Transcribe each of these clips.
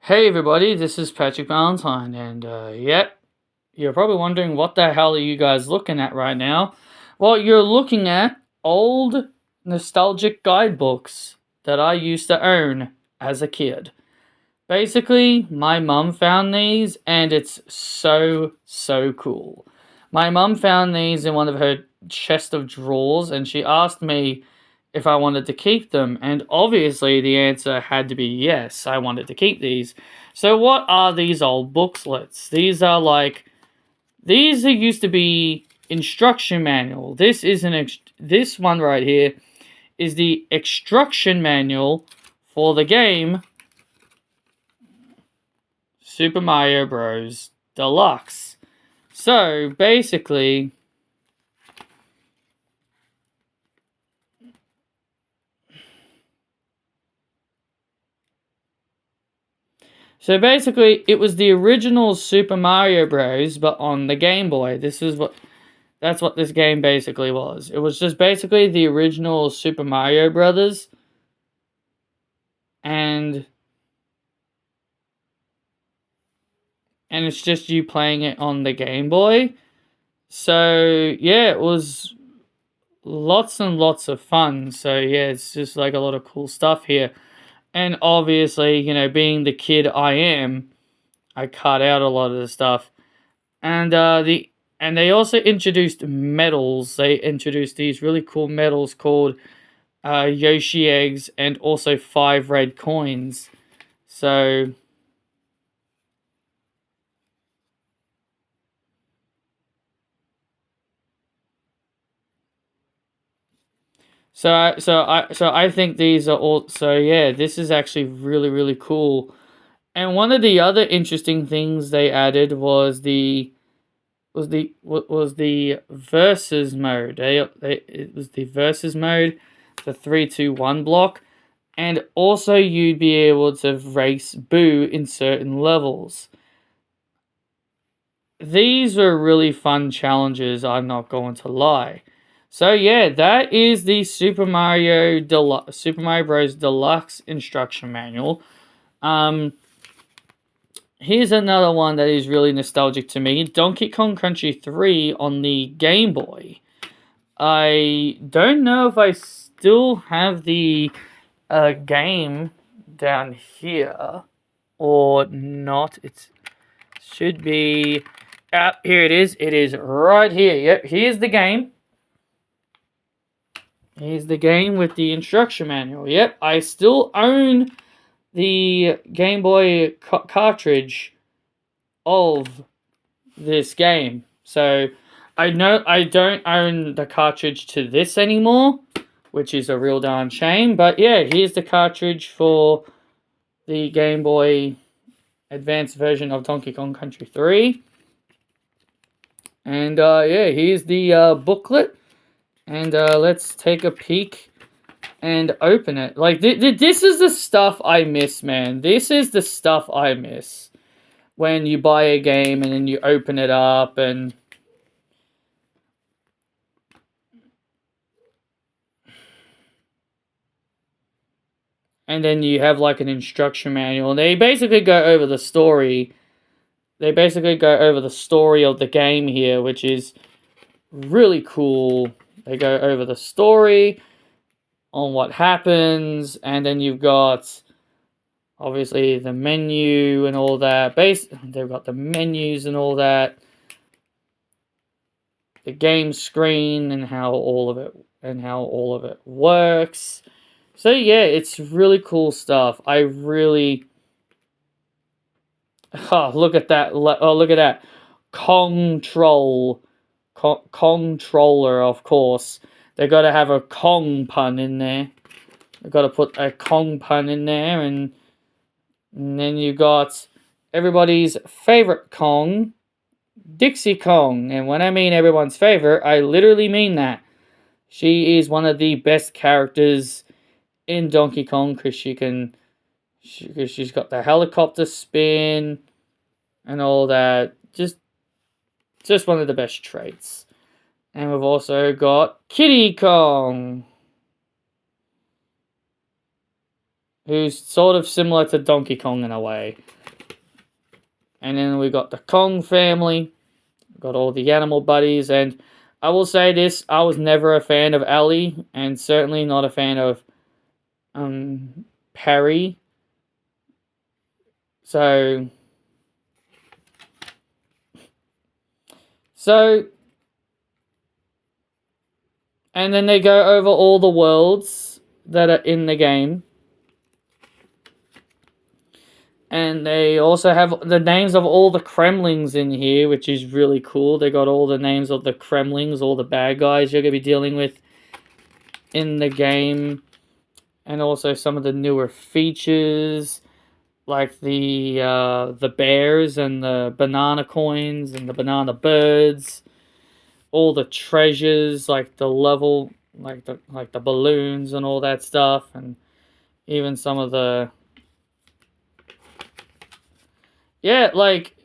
Hey everybody, this is Patrick Valentine, and you're probably wondering what the hell are you guys looking at right now? Well, you're looking at old nostalgic guidebooks that I used to own as a kid. Basically, my mum found these, and it's so cool. My mum found these in one of her chest of drawers, and she asked me if I wanted to keep them, and obviously the answer had to be yes, I wanted to keep these. So what are these old booklets? These used to be instruction manual. This one right here is the instruction manual for the game Super Mario Bros. Deluxe. So basically, it was the original Super Mario Bros. But on the Game Boy. That's what this game basically was. It was just basically the original Super Mario Brothers, and it's just you playing it on the Game Boy. So yeah, it was lots and lots of fun. So yeah, it's just like a lot of cool stuff here. And obviously, being the kid I am, I cut out a lot of the stuff. And they also introduced medals. They introduced these really cool medals called Yoshi eggs and also 5 red coins. So I think these are all. So yeah, this is actually really cool. And one of the other interesting things they added was the versus mode. It was the versus mode, the 3-2-1 block, and also you'd be able to race Boo in certain levels. These were really fun challenges, I'm not going to lie. So yeah, that is the Super Mario Bros. Deluxe instruction manual. Here's another one that is really nostalgic to me. Donkey Kong Country 3 on the Game Boy. I don't know if I still have the game down here or not. It should be... here it is. It is right here. Yep, here's the game. Here's the game with the instruction manual. Yep, I still own the Game Boy cartridge of this game. So I know I don't own the cartridge to this anymore, which is a real darn shame. But yeah, here's the cartridge for the Game Boy Advanced version of Donkey Kong Country 3. And yeah, here's the booklet. And let's take a peek and open it. Like, this is the stuff I miss, man. This is the stuff I miss. When you buy a game and then you open it up and... and then you have like an instruction manual. They basically go over the story. They basically go over the story of the game here, which is really cool. They go over the story on what happens, and then you've got obviously the menu and all that. They've got the menus and all that. The game screen and how all of it works. So yeah, it's really cool stuff. I really... oh, look at that. Oh, look at that. Controller, of course. They got to have a Kong pun in there. They got to put a Kong pun in there, and then you got everybody's favorite Kong, Dixie Kong. And when I mean everyone's favorite, I literally mean that. She is one of the best characters in Donkey Kong because she's got the helicopter spin and all that. Just one of the best traits. And we've also got Kitty Kong, who's sort of similar to Donkey Kong in a way. And then we got the Kong family. Got all the animal buddies. And I will say this, I was never a fan of Ellie, and certainly not a fan of Perry. So and then they go over all the worlds that are in the game. And they also have the names of all the Kremlings in here, which is really cool. They got all the names of the Kremlings, all the bad guys you're going to be dealing with in the game. And also some of the newer features, like the bears and the banana coins and the banana birds. All the treasures, like the level, like the balloons and all that stuff. And even some of the... Yeah, like,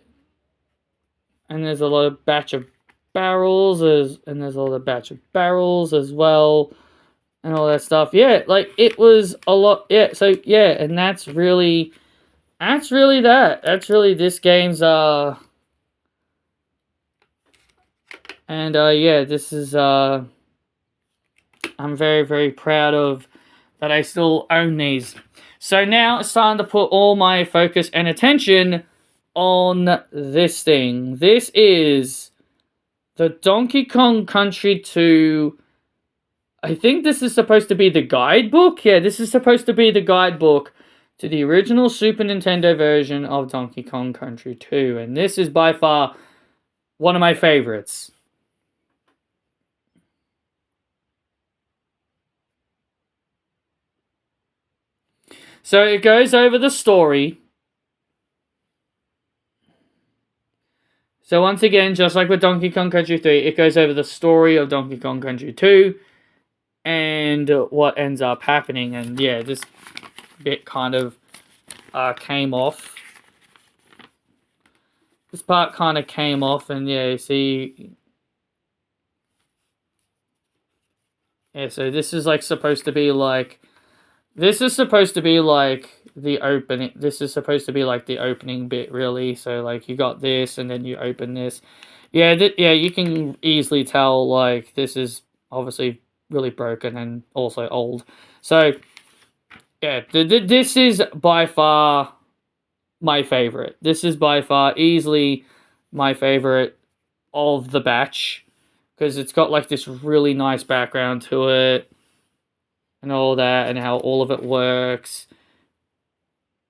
and there's a lot of batch of barrels, and there's a lot of batch of barrels as well, and all that stuff. Yeah, like, it was a lot. Yeah, so, yeah, and that's really that. That's really this game's, and, yeah, this is, I'm very, very proud of that I still own these. So now it's time to put all my focus and attention on this thing. This is the Donkey Kong Country 2. I think this is supposed to be the guidebook. Yeah, this is supposed to be the guidebook to the original Super Nintendo version of Donkey Kong Country 2. And this is by far one of my favorites. So it goes over the story. So once again, just like with Donkey Kong Country 3, it goes over the story of Donkey Kong Country 2 and what ends up happening. And yeah, this bit kind of came off. This part kind of came off, and yeah, you see... Yeah, so this is like supposed to be like... This is supposed to be like the opening. This is supposed to be like the opening bit, really. So like you got this, and then you open this. Yeah, yeah, you can easily tell like this is obviously really broken and also old. So yeah, this is by far my favorite. This is by far easily my favorite of the batch, because it's got like this really nice background to it. And all that, and how all of it works.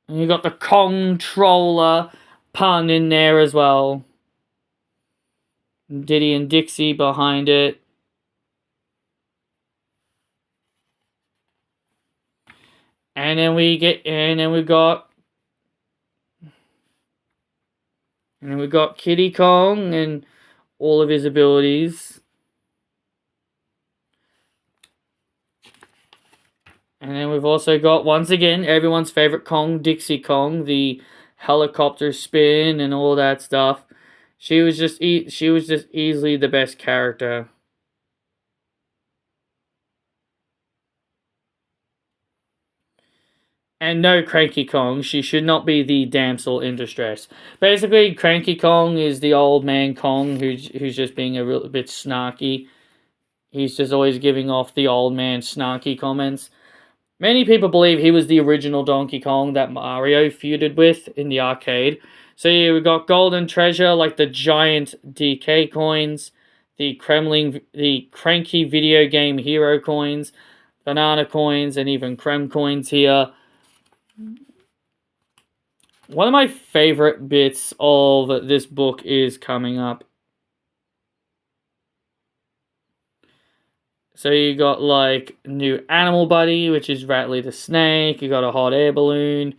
And you got the Kong-troller pun in there as well. Diddy and Dixie behind it. And then we got Kiddy Kong and all of his abilities. And then we've also got, once again, everyone's favorite Kong, Dixie Kong, the helicopter spin and all that stuff. She was just easily the best character. And no Cranky Kong. She should not be the damsel in distress. Basically, Cranky Kong is the old man Kong who's just being a little bit snarky. He's just always giving off the old man snarky comments. Many people believe he was the original Donkey Kong that Mario feuded with in the arcade. So yeah, we got Golden Treasure, like the giant DK coins, the Cranky video game hero coins, banana coins, and even Krem coins here. One of my favorite bits of this book is coming up. So you got like new animal buddy, which is Rattly the snake. You got a hot air balloon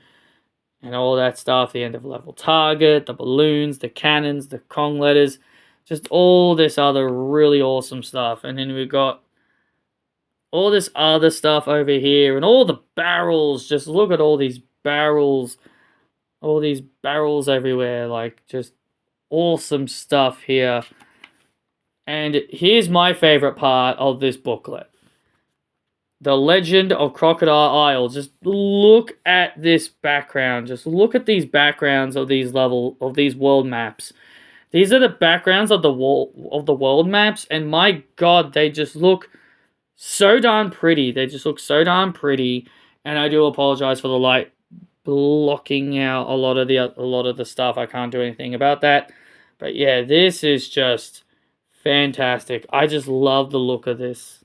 and all that stuff. The end of level target, the balloons, the cannons, the Kong letters, just all this other really awesome stuff. And then we got all this other stuff over here and all the barrels. Just look at all these barrels. All these barrels everywhere. Like just awesome stuff here. And here's my favorite part of this booklet. The Legend of Crocodile Isle. Just look at this background. Just look at these backgrounds of these world maps. These are the backgrounds of the world maps, and my god, they just look so darn pretty. They just look so darn pretty. And I do apologize for the light blocking out a lot of the stuff. I can't do anything about that. But yeah, this is just fantastic. I just love the look of this.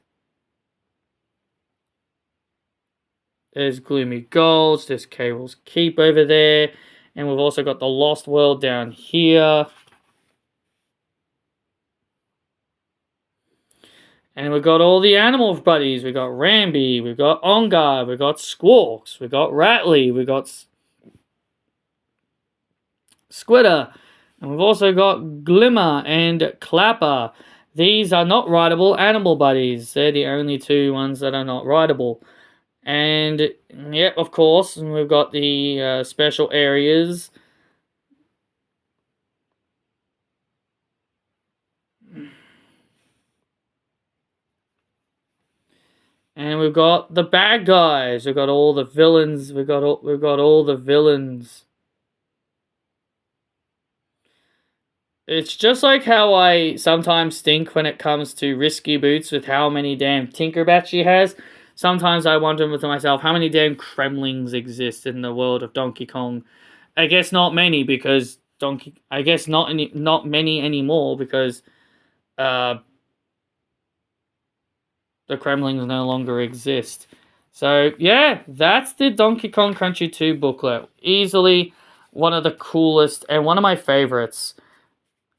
There's Gloomy Gulch, there's Cable's Keep over there, and we've also got the Lost World down here. And we've got all the animal buddies. We've got Ramby, we've got Ongar, we've got Squawks, we've got Ratley, we've got Squitter, and we've also got Glimmer and Clapper. These are not rideable animal buddies. They're the only two ones that are not rideable. And, yeah, of course, we've got the special areas. And we've got the bad guys. We've got all the villains. We've got all the villains. It's just like how I sometimes think when it comes to Risky Boots with how many damn Tinkerbats she has. Sometimes I wonder to myself, how many damn Kremlings exist in the world of Donkey Kong? I guess not many, because I guess not many anymore, because the Kremlings no longer exist. So yeah, that's the Donkey Kong Country 2 booklet. Easily one of the coolest and one of my favorites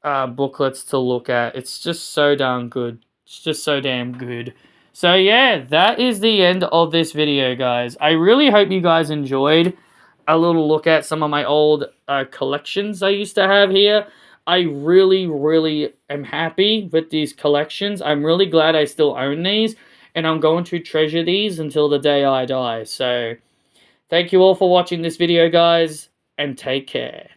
booklets to look at. It's just so damn good. It's just so damn good. So yeah, that is the end of this video, guys. I really hope you guys enjoyed a little look at some of my old collections I used to have here. I really, really am happy with these collections. I'm really glad I still own these, and I'm going to treasure these until the day I die. So, thank you all for watching this video, guys, and take care.